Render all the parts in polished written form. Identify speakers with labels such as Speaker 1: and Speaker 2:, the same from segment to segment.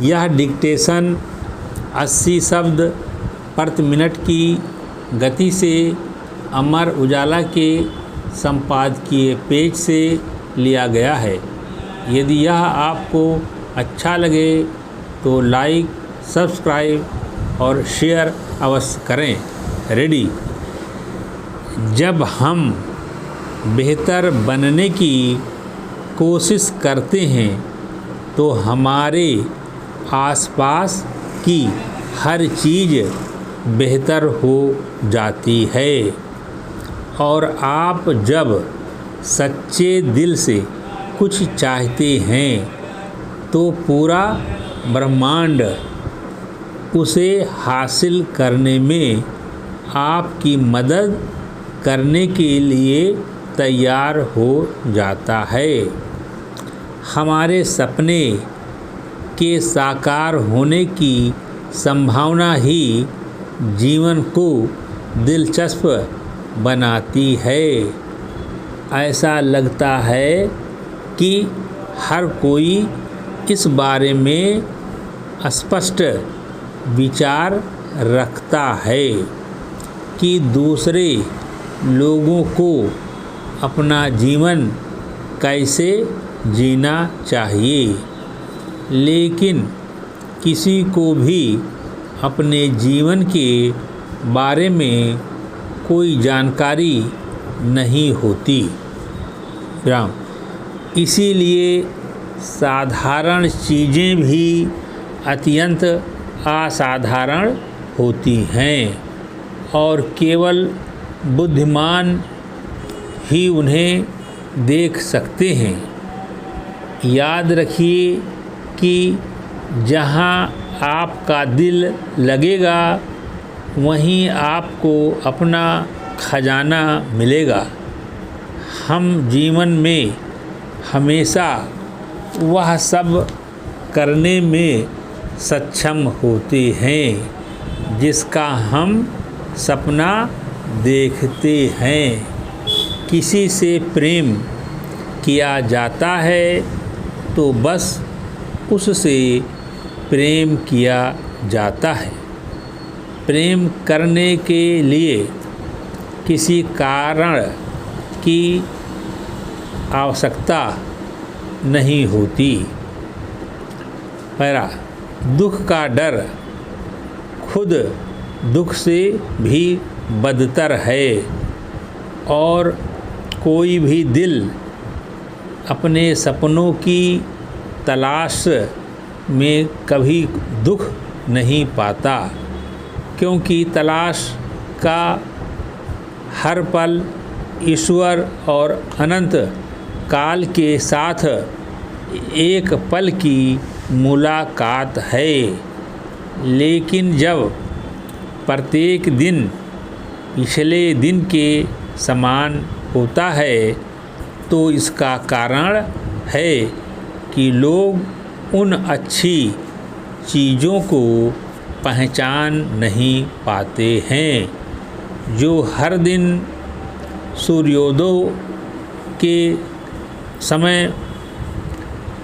Speaker 1: यह डिक्टेशन 80 शब्द प्रति मिनट की गति से अमर उजाला के संपादकीय पेज से लिया गया है। यदि यह आपको अच्छा लगे तो लाइक, सब्सक्राइब और शेयर अवश्य करें। रेडी। जब हम बेहतर बनने की कोशिश करते हैं तो हमारे आसपास की हर चीज़ बेहतर हो जाती है, और आप जब सच्चे दिल से कुछ चाहते हैं तो पूरा ब्रह्मांड उसे हासिल करने में आपकी मदद करने के लिए तैयार हो जाता है। हमारे सपने के साकार होने की संभावना ही जीवन को दिलचस्प बनाती है। ऐसा लगता है कि हर कोई इस बारे में स्पष्ट विचार रखता है कि दूसरे लोगों को अपना जीवन कैसे जीना चाहिए, लेकिन किसी को भी अपने जीवन के बारे में कोई जानकारी नहीं होती। इसीलिए साधारण चीज़ें भी अत्यंत असाधारण होती हैं और केवल बुद्धिमान ही उन्हें देख सकते हैं। याद रखिए कि जहाँ आपका दिल लगेगा वहीं आपको अपना खजाना मिलेगा। हम जीवन में हमेशा वह सब करने में सक्षम होते हैं जिसका हम सपना देखते हैं। किसी से प्रेम किया जाता है तो बस उससे प्रेम किया जाता है। प्रेम करने के लिए किसी कारण की आवश्यकता नहीं होती। पहला, दुख का डर खुद दुख से भी बदतर है, और कोई भी दिल अपने सपनों की तलाश में कभी दुख नहीं पाता, क्योंकि तलाश का हर पल ईश्वर और अनंत काल के साथ एक पल की मुलाकात है। लेकिन जब प्रत्येक दिन पिछले दिन के समान होता है तो इसका कारण है कि लोग उन अच्छी चीज़ों को पहचान नहीं पाते हैं जो हर दिन सूर्योदय के समय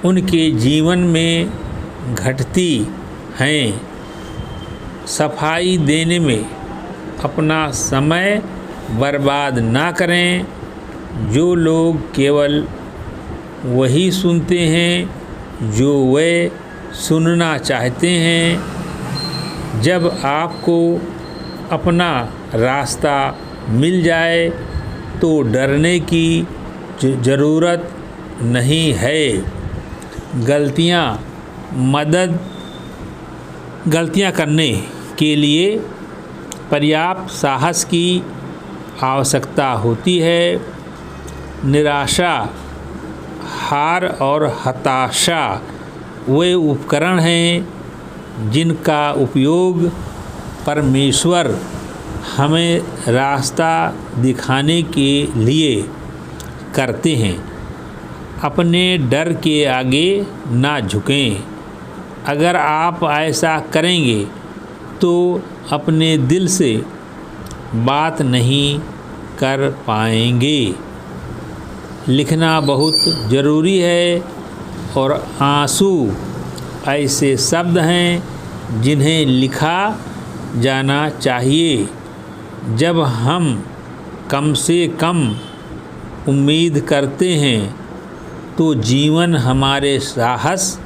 Speaker 1: उनके जीवन में घटती हैं। सफाई देने में अपना समय बर्बाद ना करें। जो लोग केवल वही सुनते हैं जो वे सुनना चाहते हैं। जब आपको अपना रास्ता मिल जाए तो डरने की ज़रूरत नहीं है। गलतियां करने के लिए पर्याप्त साहस की आवश्यकता होती है। निराशा, हार और हताशा वे उपकरण हैं जिनका उपयोग परमेश्वर हमें रास्ता दिखाने के लिए करते हैं। अपने डर के आगे ना झुकें। अगर आप ऐसा करेंगे तो अपने दिल से बात नहीं कर पाएंगे। लिखना बहुत ज़रूरी है और आंसू ऐसे शब्द हैं जिन्हें लिखा जाना चाहिए। जब हम कम से कम उम्मीद करते हैं तो जीवन हमारे साहस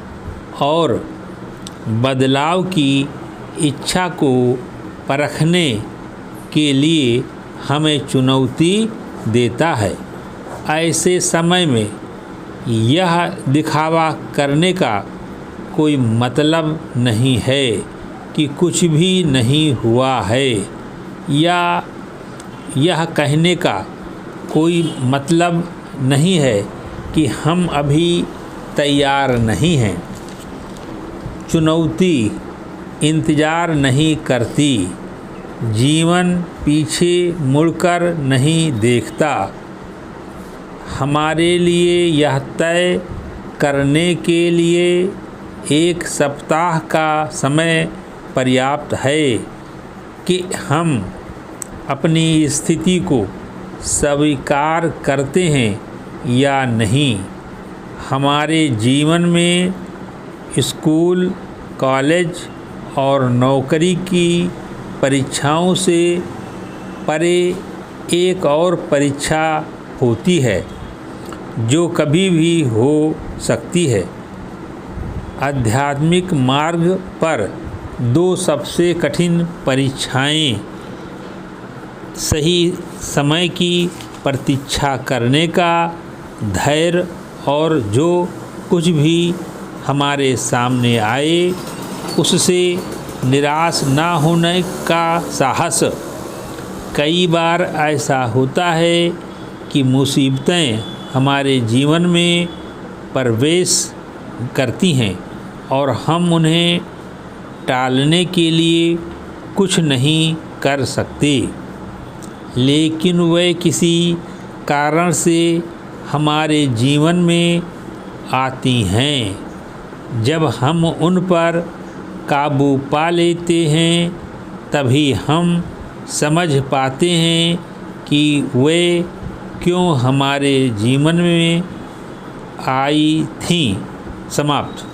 Speaker 1: और बदलाव की इच्छा को परखने के लिए हमें चुनौती देता है। ऐसे समय में यह दिखावा करने का कोई मतलब नहीं है कि कुछ भी नहीं हुआ है, या यह कहने का कोई मतलब नहीं है कि हम अभी तैयार नहीं हैं। चुनौती इंतज़ार नहीं करती, जीवन पीछे मुड़कर नहीं देखता। हमारे लिए यह तय करने के लिए 1 सप्ताह का समय पर्याप्त है कि हम अपनी स्थिति को स्वीकार करते हैं या नहीं। हमारे जीवन में स्कूल, कॉलेज और नौकरी की परीक्षाओं से परे एक और परीक्षा होती है जो कभी भी हो सकती है। आध्यात्मिक मार्ग पर 2 सबसे कठिन परीक्षाएं सही समय की प्रतीक्षा करने का धैर्य और जो कुछ भी हमारे सामने आए उससे निराश ना होने का साहस। कई बार ऐसा होता है कि मुसीबतें हमारे जीवन में प्रवेश करती हैं और हम उन्हें टालने के लिए कुछ नहीं कर सकते, लेकिन वे किसी कारण से हमारे जीवन में आती हैं। जब हम उन पर काबू पा लेते हैं तभी हम समझ पाते हैं कि वे क्यों हमारे जीवन में आई थीं। समाप्त।